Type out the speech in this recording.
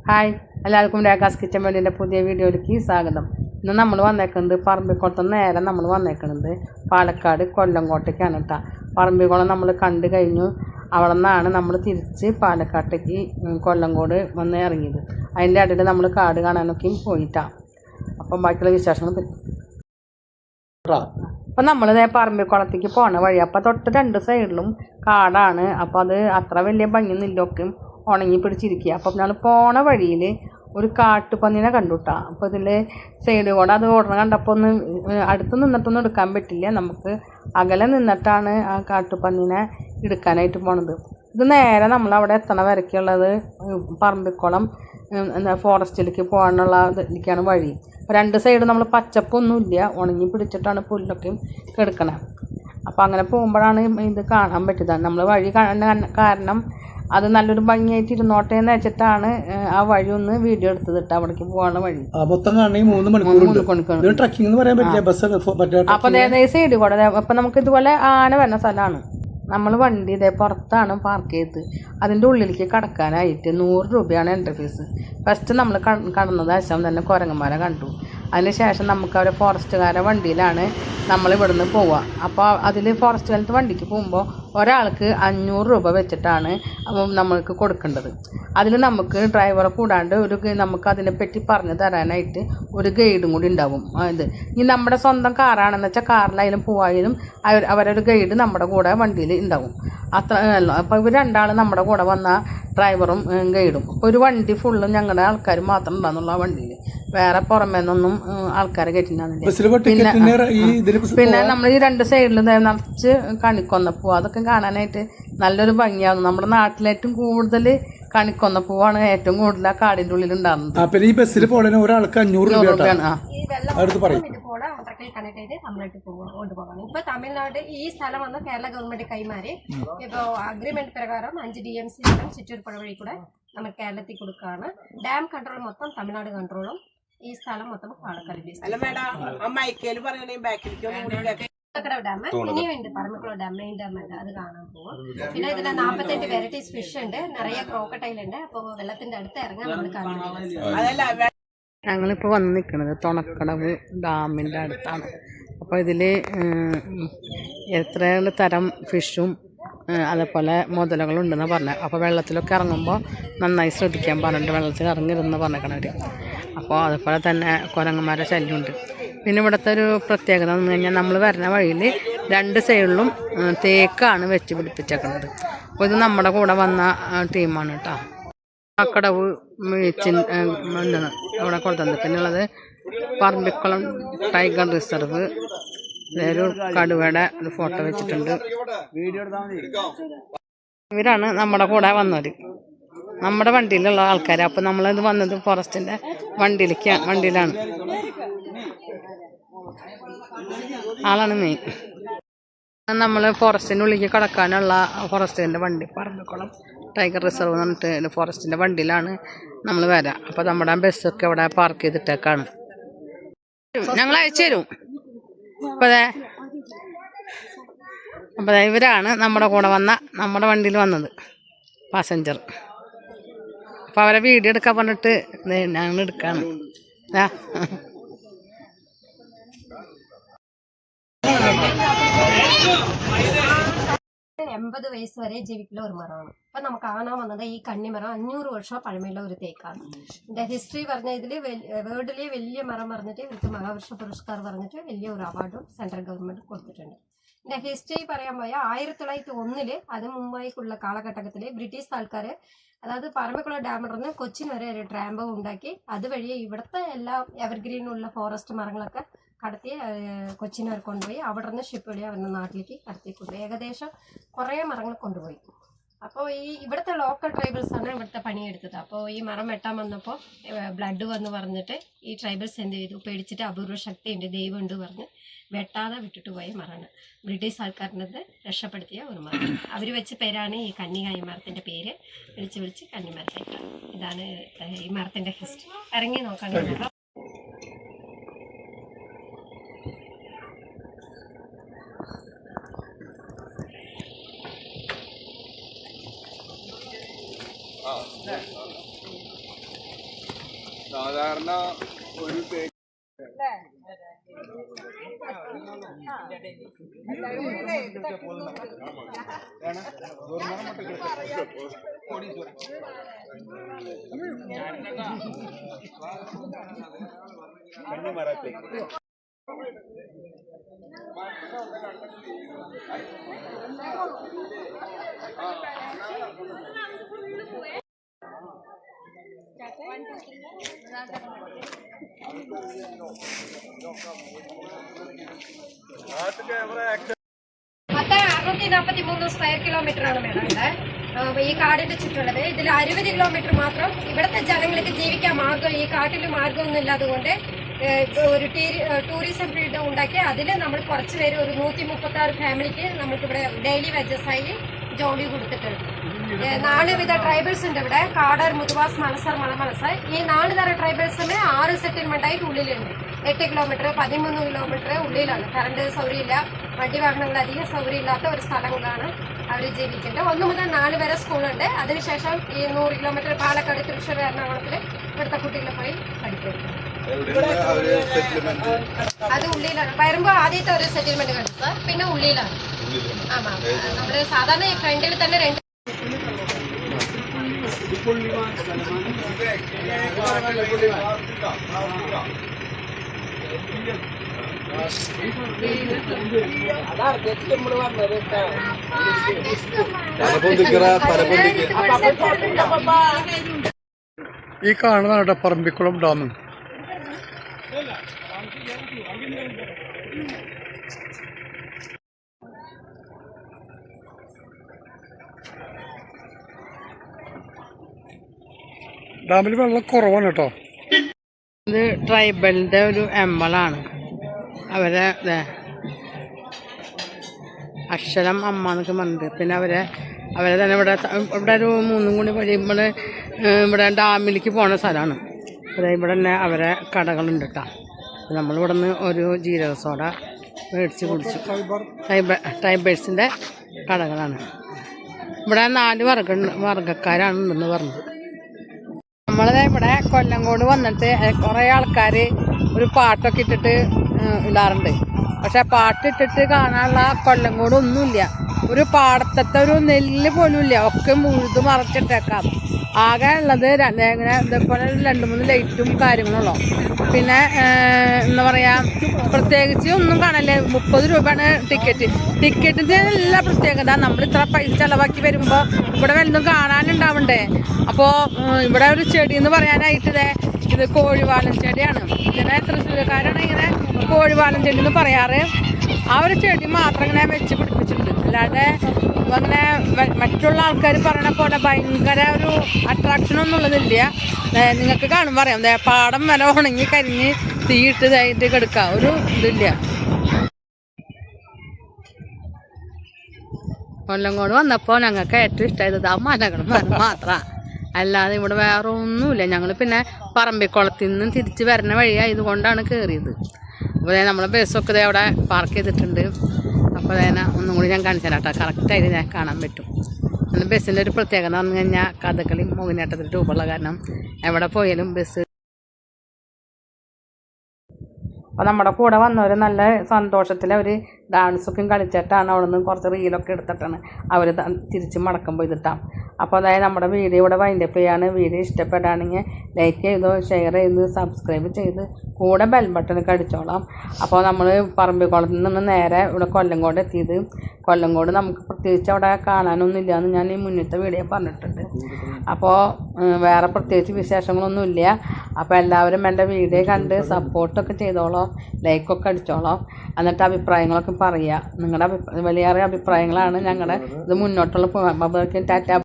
Hi എല്ലാവർക്കും രേഖാസ് kitchen വേണ്ടിൻ്റെ പുതിയ വീഡിയോയിലേക്ക് സ്വാഗതം. ഇന്ന് നമ്മൾ വന്നേക്കുന്നത് പറമ്പിക്കുളത്ത് നേരെ നമ്മൾ വന്നേക്കുന്നത് പാലക്കാട് കൊല്ലംകോട്ടേക്കാണ് കേട്ടോ. പറമ്പിക്കുളം നമ്മൾ കണ്ടു കഴിഞ്ഞു. അവിടെ നിന്നാണ് നമ്മൾ തിരിച്ച് പാലക്കാട്ടേക്ക് കൊല്ലംകോട് വന്ന് ഇറങ്ങിയത്. അതിൻ്റെ ഇടയിൽ നമ്മൾ കാട് കാണാനൊക്കെ പോയിട്ടാണ്. അപ്പം ബാക്കിയുള്ള വിശേഷങ്ങൾ അപ്പം നമ്മൾ പറമ്പിക്കുളത്തേക്ക് പോണ വഴി അപ്പം തൊട്ട് രണ്ട് സൈഡിലും കാടാണ്. അപ്പം അത് അത്ര വലിയ ഭംഗിയൊന്നുമില്ലൊക്കെ ഉണങ്ങി പിടിച്ചിരിക്കുക. അപ്പം ഞങ്ങൾ പോണ വഴിയിൽ ഒരു കാട്ടുപന്നീനെ കണ്ടുട്ടാ. അപ്പോൾ ഇതിൽ സൈഡ് കൂടെ അത് ഓടണം കണ്ടപ്പോൾ ഒന്ന് അടുത്ത് നിന്നിട്ടൊന്നും എടുക്കാൻ പറ്റില്ല. നമുക്ക് അകലെ നിന്നിട്ടാണ് ആ കാട്ടുപന്നീനെ എടുക്കാനായിട്ട് പോണത്. ഇത് നേരെ നമ്മളവിടെ എത്തണ വരയ്ക്കുള്ളത് പറമ്പിക്കുളം ഫോറസ്റ്റിലേക്ക് പോകാനുള്ള ഇതിലേക്കാണ് വഴി. രണ്ട് സൈഡ് നമ്മൾ പച്ചപ്പൊന്നുമില്ല, ഉണങ്ങി പിടിച്ചിട്ടാണ് പുല്ലൊക്കെ കിടക്കണത്. അപ്പോൾ അങ്ങനെ പോകുമ്പോഴാണ് ഇത് കാണാൻ പറ്റിയത്. നമ്മൾ വഴി കാരണം അത് നല്ലൊരു ഭംഗിയായിട്ട് ഇരുന്നോട്ടെ എന്ന് വെച്ചിട്ടാണ് ആ വഴി ഒന്ന് വീഡിയോ എടുത്തത് കേട്ടോ. അവിടേക്ക് പോകാനുള്ള വഴി അപ്പൊ ഈ സൈഡ് കൂടെ അപ്പൊ നമുക്ക് ഇതുപോലെ ആന വരുന്ന സ്ഥലമാണ്. നമ്മൾ വണ്ടി ഇതേ പുറത്താണ് പാർക്ക് ചെയ്തത്. അതിൻ്റെ ഉള്ളിലേക്ക് കടക്കാനായിട്ട് 100 രൂപയാണ് എൻട്രി ഫീസ്. ഫസ്റ്റ് നമ്മൾ കടന്നത് ആശം തന്നെ കുരങ്ങന്മാരെ കണ്ടു. അതിനുശേഷം നമുക്ക് അവരെ ഫോറസ്റ്റുകാരെ വണ്ടിയിലാണ് നമ്മൾ ഇവിടുന്ന് പോവുക. അപ്പോൾ അതിൽ ഫോറസ്റ്റുകാരത്തെ വണ്ടിക്ക് പോകുമ്പോൾ ഒരാൾക്ക് 500 രൂപ വെച്ചിട്ടാണ് നമ്മൾക്ക് കൊടുക്കേണ്ടത്. അതിൽ നമുക്ക് ഡ്രൈവറെ കൂടാണ്ട് നമുക്ക് അതിനെപ്പറ്റി പറഞ്ഞു തരാനായിട്ട് ഒരു ഗൈഡും കൂടി ഉണ്ടാവും. ഇത് ഇനി നമ്മുടെ സ്വന്തം കാറാണെന്ന് വെച്ചാൽ കാറിലായാലും പോവായാലും അവരൊരു ഗൈഡ് നമ്മുടെ കൂടെ വണ്ടിയിൽ ഉണ്ടാവും. അത്ര അപ്പോൾ ഇവർ രണ്ടാളും നമ്മുടെ കൂടെ വന്ന ഡ്രൈവറും ഗൈഡും. അപ്പോൾ ഒരു വണ്ടി ഫുള്ളും ഞങ്ങളുടെ ആൾക്കാർ മാത്രം ഉണ്ടാകുന്നുള്ള ആ വണ്ടിയിൽ, വേറെ പുറമേ നിന്നൊന്നും ആൾക്കാരെ കയറ്റിണ്ടാകുന്നില്ല. പിന്നെ നമ്മൾ ഈ രണ്ട് സൈഡിൽ നിറച്ച് കണിക്കൊന്നപ്പൂ അതൊക്കെ കാണാനായിട്ട് നല്ലൊരു ഭംഗിയാവുന്നു. നമ്മുടെ നാട്ടിലേറ്റവും കൂടുതൽ കണിക്കൊന്നപ്പൂവാണ് ഏറ്റവും കൂടുതൽ ആ കാടിൻ്റെ ഉള്ളിൽ ഉണ്ടാകുന്നത്. ഈ ബസ്സിൽ പോകണ ഒരാൾക്ക് 500 രൂപയാണ്. കണക്ട് ചെയ്ത് തമിഴ്നാട്ടിൽ കൊണ്ടുപോകണം. ഇപ്പൊ തമിഴ്നാട് ഈ സ്ഥലം വന്ന് കേരള ഗവൺമെന്റ് കൈമാറി ഇപ്പോൾ അഗ്രിമെന്റ് പ്രകാരം 5 DMC ചിറ്റൂർ പുഴ വഴി കൂടെ നമ്മൾ കേരളത്തിൽ കൊടുക്കുകയാണ്. ഡാം കൺട്രോൾ മൊത്തം തമിഴ്നാട് കൺട്രോളും ഈ സ്ഥലം മൊത്തം പാലക്കാട് ഡാം ഇനിയുണ്ട്. പറമ്പിക്കുളം ഡാം മെയിൻ ഡാം ഉണ്ട്, അത് കാണാൻ പോവാം. പിന്നെ ഇതിൽ 48 വെറൈറ്റീസ് ഫിഷ് ഉണ്ട്, നിറയെ ക്രോക്കട്ടൈൽ ഉണ്ട്. അപ്പോൾ വെള്ളത്തിന്റെ അടുത്ത് ഇറങ്ങാൻ നമ്മൾ കാണുന്നത്. ഞങ്ങളിപ്പോൾ വന്ന് നിൽക്കുന്നത് തുണക്കടവ് ഡാമിൻ്റെ അടുത്താണ്. അപ്പോൾ ഇതിൽ എത്ര തരം ഫിഷും അതേപോലെ മുതലകളുണ്ടെന്ന് പറഞ്ഞത്. അപ്പോൾ വെള്ളത്തിലൊക്കെ ഇറങ്ങുമ്പോൾ നന്നായി ശ്രദ്ധിക്കാൻ പറഞ്ഞിട്ട് വെള്ളത്തിൽ ഇറങ്ങിരുന്ന് പറഞ്ഞേക്കണവർ. അപ്പോൾ അതുപോലെ തന്നെ കുരങ്ങന്മാരുടെ ശല്യമുണ്ട്. പിന്നെ ഇവിടുത്തെ ഒരു പ്രത്യേകത എന്ന് കഴിഞ്ഞാൽ നമ്മൾ വരുന്ന വഴിയിൽ രണ്ട് സൈഡിലും തേക്കാണ് വെച്ച് പിടിപ്പിച്ചേക്കുന്നത്. അപ്പോൾ ഇത് നമ്മുടെ കൂടെ വന്ന ടീമാണ് കേട്ടോ. കടവ് ഇവിടെ കൊടുത്തത്. പിന്നെ ഉള്ളത് പറമ്പിക്കുളം ടൈഗർ റിസർവ്. ഒരു കടുവയുടെ ഒരു ഫോട്ടോ വെച്ചിട്ടുണ്ട്. ഇവരാണ് നമ്മുടെ കൂടെ വന്നവർ, നമ്മുടെ വണ്ടിയിലുള്ള ആൾക്കാർ. അപ്പോൾ നമ്മളിത് വന്നത് ഫോറസ്റ്റിൻ്റെ വണ്ടിയിലാണ്. ആളാണ് മെയിൻ. നമ്മൾ ഫോറസ്റ്റിൻ്റെ ഉള്ളിലേക്ക് കടക്കാനുള്ള ഫോറസ്റ്റിൻ്റെ വണ്ടി പറമ്പിക്കുളം ടൈഗർ റിസർവ് എന്ന് പറഞ്ഞിട്ട് ഫോറസ്റ്റിൻ്റെ വണ്ടിയിലാണ് നമ്മൾ വരാം. അപ്പോൾ നമ്മുടെ ബസ്സൊക്കെ അവിടെ പാർക്ക് ചെയ്തിട്ടേക്കാണ്. ഞങ്ങൾ അയച്ചു തരും. അപ്പോൾ ഇവരാണ് നമ്മുടെ കൂടെ നമ്മുടെ വണ്ടിയിൽ വന്നത് പാസഞ്ചർ. അപ്പോൾ അവരെ വീഡിയോ എടുക്കാൻ പറഞ്ഞിട്ട് ഞങ്ങൾ എടുക്കാണ്. 80 വയസ്സ് വരെ ജീവിക്കുന്ന ഒരു മരമാണ്. അപ്പൊ നമുക്ക് കാണാൻ വന്നത് ഈ കന്നിമരം 500 വർഷം പഴമയുള്ള ഒരു തേക്കാണ്. ഇതിന്റെ ഹിസ്റ്ററി പറഞ്ഞ ഇതില് വേൾഡിലെ വലിയ മരം പറഞ്ഞിട്ട് ഇവർക്ക് മഹാവർഷ പുരസ്കാർ പറഞ്ഞിട്ട് വലിയ ഒരു അവാർഡും സെൻട്രൽ ഗവൺമെന്റ് കൊടുത്തിട്ടുണ്ട്. ഇതിന്റെ ഹിസ്റ്ററി പറയാൻ പോയാൽ 1901 അത് മുംബൈക്കുള്ള കാലഘട്ടത്തില് ബ്രിട്ടീഷ് ആൾക്കാർ, അതായത് പറമ്പിക്കുളം ഡാമിൽ കൊച്ചിൻ വരെ ഒരു ട്രാമ്പ് ഉണ്ടാക്കി അതുവഴി ഇവിടുത്തെ എല്ലാ എവർഗ്രീനുള്ള ഫോറസ്റ്റ് മരങ്ങളൊക്കെ കടത്തി കൊച്ചിൻ വരെ കൊണ്ടുപോയി അവിടെ നിന്ന് ഷിപ്പ് വഴി അവരുടെ നാട്ടിലേക്ക് കടത്തിക്കൊണ്ടുപോയി. ഏകദേശം കുറേ മരങ്ങൾ കൊണ്ടുപോയി. അപ്പോൾ ഇവിടുത്തെ ലോക്കൽ ട്രൈബൽസാണ് ഇവിടുത്തെ പണിയെടുത്തത്. അപ്പോൾ ഈ മരം വെട്ടാൻ വന്നപ്പോൾ ബ്ലഡ് വന്ന് പറഞ്ഞിട്ട് ഈ ട്രൈബൽസ് എന്ത് ചെയ്തു, പേടിച്ചിട്ട് അപൂർവ ശക്തിയുണ്ട് ദൈവമുണ്ട് പറഞ്ഞ് വെട്ടാതെ വിട്ടിട്ട് പോയ മരമാണ്. ബ്രിട്ടീഷ് ആൾക്കാരിനത് രക്ഷപ്പെടുത്തിയ ഒരു മരം. അവർ വെച്ച പേരാണ് ഈ കന്നികായ മരത്തിൻ്റെ പേര്. വിളിച്ച് കന്നിമരത്തേക്കാണ്. ഇതാണ് ഈ മരത്തിൻ്റെ ഹിസ്റ്ററി. ഇറങ്ങി നോക്കുകയാണെങ്കിൽ സാധാരണ ഒരു മൊത്തം 643 സ്ക്വയർ കിലോമീറ്റർ ആണ് മേഡം ഈ കാടിന്റെ ചുറ്റുള്ളത്. ഇതിൽ 60 കിലോമീറ്റർ മാത്രം ഇവിടുത്തെ ജനങ്ങൾക്ക് ജീവിക്കാൻ മാർഗം, ഈ കാട്ടിൽ മാർഗമൊന്നും ഇല്ലാതുകൊണ്ട് ഒരു ടൂറിസം ഫീൽഡ് ഉണ്ടാക്കി അതിൽ നമ്മൾ കുറച്ച് പേര് ഒരു 136 ഫാമിലിക്ക് നമുക്കിവിടെ ഡെയിലി വേജസ് ആയി ജോലി കൊടുത്തിട്ടുണ്ട്. 4 വിധ ട്രൈബൽസ് ഉണ്ട് ഇവിടെ: കാടർ, മുതുവാസ്, മലസർ, മലമലസർ. ഈ 4 തരം ട്രൈബൽസിന് 6 സെറ്റിൽമെന്റ് ആയിട്ട് ഉള്ളിലുണ്ട്. 8 കിലോമീറ്റർ 13 കിലോമീറ്റർ ഉള്ളിലാണ്. കറണ്ട് സൗകര്യമില്ല, വണ്ടി വാഹനങ്ങൾ അധികം സൗകര്യം ഇല്ലാത്ത ഒരു സ്ഥലങ്ങളാണ് അവർ ജീവിക്കുന്നത്. 1 മുതൽ 4 വരെ സ്കൂളുണ്ട്. അതിനുശേഷം ഈ 100 കിലോമീറ്റർ പാലക്കാട്, തൃശ്ശൂർ, എറണാകുളത്തിൽ ഇവിടുത്തെ കുട്ടികളെ പോയി പഠിക്കുന്നു. അത് ഉള്ളിലാണ്. വരുമ്പോ ആദ്യത്തെ ഒരു സെറ്റിൽമെന്റ് കണ്ടു സാർ, പിന്നെ ഉള്ളിലാണ്. ആമാ, നമ്മള് സാധാരണ ഈ ഫ്രണ്ടിൽ തന്നെ 2 ഈ കാണുന്നതാണ് പറമ്പിക്കുളം ഡാം. ഡാമിൽ വെള്ളം കുറവാണ് കേട്ടോ. ഇത് ട്രൈബലിൻ്റെ ഒരു എമ്പളാണ്. അവരെ അക്ഷരം അമ്മ എന്നൊക്കെ പറഞ്ഞിട്ട് പിന്നെ അവരെ തന്നെ ഇവിടെ ഒരു 3 കൂടി കഴിയുമ്പോൾ ഇവിടെ ഡാമിലേക്ക് പോണ സ്ഥലമാണ്. ഇവിടെ തന്നെ അവരെ കടകളുണ്ട് കേട്ടോ. നമ്മളിവിടെ നിന്ന് ഒരു ജീരക സോഡ മേടിച്ച് കുടിച്ചു. ട്രൈബേഴ്സിൻ്റെ കടകളാണ്. ഇവിടെ 4 വർഗ്ഗക്കാരാണ് ഉണ്ടെന്ന് പറഞ്ഞത്. നമ്മളത് ഇവിടെ കൊല്ലങ്കോട് വന്നിട്ട് കുറേ ആൾക്കാർ ഒരു പാട്ടൊക്കെ ഇട്ടിട്ട് ഇടാറുണ്ട്. പക്ഷെ പാട്ടിട്ടിട്ട് കാണാനുള്ള കൊല്ലങ്കോട് ഒന്നുമില്ല. ഒരു പാടത്തത്തെ ഒരു നെല്ല് പോലും ഇല്ല. ഒക്കെ മുഴുത് മറച്ചിട്ടേക്കാം. ആകെ ഉള്ളത് ഇങ്ങനെ ഇതേപോലെ 2-3 ലൈറ്റും കാര്യങ്ങളുള്ളൂ. പിന്നെ എന്താ പറയുക, പ്രത്യേകിച്ച് ഒന്നും കാണില്ല. 30 രൂപയാണ് ടിക്കറ്റിൻ്റെ എല്ലാ പ്രത്യേകത. നമ്മൾ ഇത്ര പൈസ ചിലവാക്കി വരുമ്പോൾ ഇവിടെ വല്ലതും കാണാനുണ്ടാവണ്ടേ. അപ്പോൾ ഇവിടെ ഒരു ചെടി എന്ന് പറയാനായിട്ട് ഇത് കോഴിവാലൻ ചെടിയാണ്. ഇങ്ങനെ തൃശ്ശൂർക്കാരാണ് ഇങ്ങനെ കോഴിവാലൻ ചെടി എന്ന് പറയാറ്. ആ ഒരു ചെടി മാത്രം ഇങ്ങനെ വെച്ച് പിടിപ്പിച്ചിട്ടുണ്ട്. അല്ലാതെ അങ്ങനെ മറ്റുള്ള ആൾക്കാർ പറയണ പോലെ ഭയങ്കര ഒരു അട്രാക്ഷനൊന്നും ഉള്ളതില്ല. നിങ്ങൾക്ക് കാണുമ്പോൾ പറയാം, പാടം വരെ ഉണങ്ങി കരിഞ്ഞ് തീയിട്ട് ഇതായിട്ട് കിടക്കുക, ഒരു ഇതില്ല. കൊല്ലങ്കോട് വന്നപ്പോൾ ഞങ്ങൾക്ക് ഏറ്റവും ഇഷ്ടമായത് ആ മലകൾ മാത്രമാണ്. അല്ലാതെ ഇവിടെ വേറെ ഒന്നുമില്ല. ഞങ്ങൾ പിന്നെ പറമ്പിക്കുളത്തിൽ നിന്നും തിരിച്ച് വരുന്ന വഴിയായതുകൊണ്ടാണ് കയറിയത്. അപ്പോൾ നമ്മളെ ബസ്സൊക്കെ അവിടെ പാർക്ക് ചെയ്തിട്ടുണ്ട്. അപ്പോൾ ഒന്നും കൂടി ഞാൻ കാണിച്ചു തരാം കേട്ടോ. കറക്റ്റായിട്ട് ഞാൻ കാണാൻ പറ്റും. പിന്നെ ബസ്സിൻ്റെ ഒരു പ്രത്യേകത എന്ന് പറഞ്ഞു കഴിഞ്ഞാൽ കഥകളി മോഹിനിയാട്ടത്തിൽ രൂപമുള്ള കാരണം എവിടെ പോയാലും ബസ്. അപ്പോൾ നമ്മുടെ കൂടെ വന്നവർ നല്ല സന്തോഷത്തിൽ അവർ ഡാൻസൊക്കെ കളിച്ചിട്ടാണ് അവിടെ നിന്ന് കുറച്ച് റീലൊക്കെ എടുത്തിട്ടാണ് അവർ തിരിച്ച് മടക്കുമ്പോൾ ഇതിട്ടാം. അപ്പോൾ അതായത് നമ്മുടെ വീഡിയോ ഇവിടെ വൈൻഡപ്പ് ചെയ്യാണ്. വീഡിയോ ഇഷ്ടപ്പെടുകയാണെങ്കിൽ ലൈക്ക് ചെയ്ത് ഷെയർ ചെയ്ത് സബ്സ്ക്രൈബ് ചെയ്ത് കൂടെ ബെൽ ബട്ടണൊക്കെ അടിച്ചോളാം. അപ്പോൾ നമ്മൾ പറമ്പിക്കുളത്തിൽ നിന്ന് നേരെ ഇവിടെ കൊല്ലങ്കോട് എത്തിയത്. കൊല്ലങ്കോട് നമുക്ക് പ്രത്യേകിച്ച് അവിടെ കാണാനൊന്നുമില്ല എന്ന് ഞാൻ ഈ മുന്നത്തെ വീഡിയോ പറഞ്ഞിട്ടുണ്ട്. അപ്പോൾ വേറെ പ്രത്യേകിച്ച് വിശേഷങ്ങളൊന്നുമില്ല. അപ്പോൾ എല്ലാവരും എൻ്റെ വീഡിയോ കണ്ട് സപ്പോർട്ടൊക്കെ ചെയ്തോളാം, ലൈക്കൊക്കെ അടിച്ചോളാം. എന്നിട്ട് അഭിപ്രായങ്ങളൊക്കെ പറയുക. നിങ്ങളുടെ വലിയ അഭിപ്രായങ്ങളാണ് ഞങ്ങളുടെ ഇത് മുന്നോട്ടുള്ള ടാറ്റ.